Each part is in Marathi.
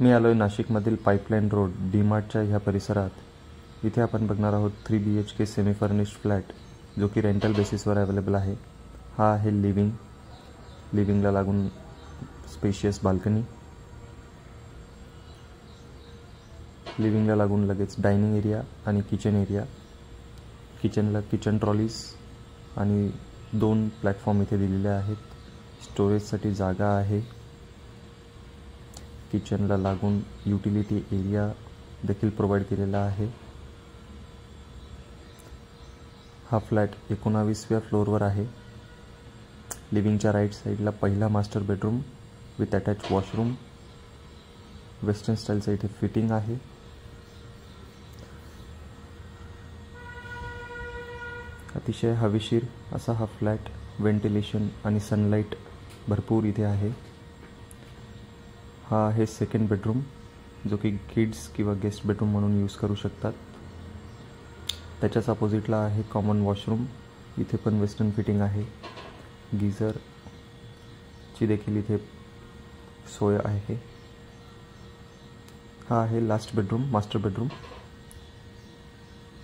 मी आलो आहे नाशिकमधील पाईपलाईन रोड डीमार्टच्या ह्या परिसरात। इथे आपण बघणार आहोत 3 BHK सेमी फर्निश्ड फ्लॅट, जो की रेंटल बेसिसवर अवेलेबल आहे। हा आहे लिव्हिंगला लागून स्पेशियस बाल्कनी, लिव्हिंगला लागून लगेच डायनिंग एरिया आणि किचन एरिया। किचनला किचन ट्रॉलीज आणि 2 प्लॅटफॉर्म इथे दिलेले आहेत। स्टोरेजसाठी जागा आहे। किचनला लागून युटिलिटी एरिया देखील प्रोवाइड केलेला आहे। हा फ्लॅट 19व्या फ्लोअरवर आहे। लिव्हिंगच्या राईट साईडला पहिला master bedroom with attach washroom. Western स्टाईलचं इथे फिटिंग आहे। अतिशय हवेशीर असा हा फ्लॅट, व्हेंटिलेशन आणि सनलाईट भरपूर इथे आहे। हा आहे सेकंड बेडरूम, जो की किड्स किंवा गेस्ट बेडरूम म्हणून यूज करू शकतात। त्याच्याच अपोजिटला आहे कॉमन वॉशरूम, इथे पण वेस्टर्न फिटिंग आहे। गीझरची देखील इथे सोय आहे। हा आहे last bedroom, master bedroom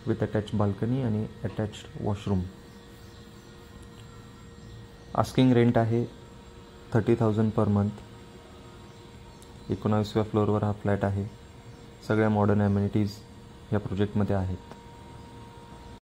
with attach balcony आणि अटॅच्ड वॉशरूम। आस्किंग रेंट आहे 30,000 पर मंथ। 19व्या फ्लोअरवर हा फ्लॅट आहे। सगळ्या मॉडर्न ॲम्युनिटीज या प्रोजेक्टमध्ये आहेत।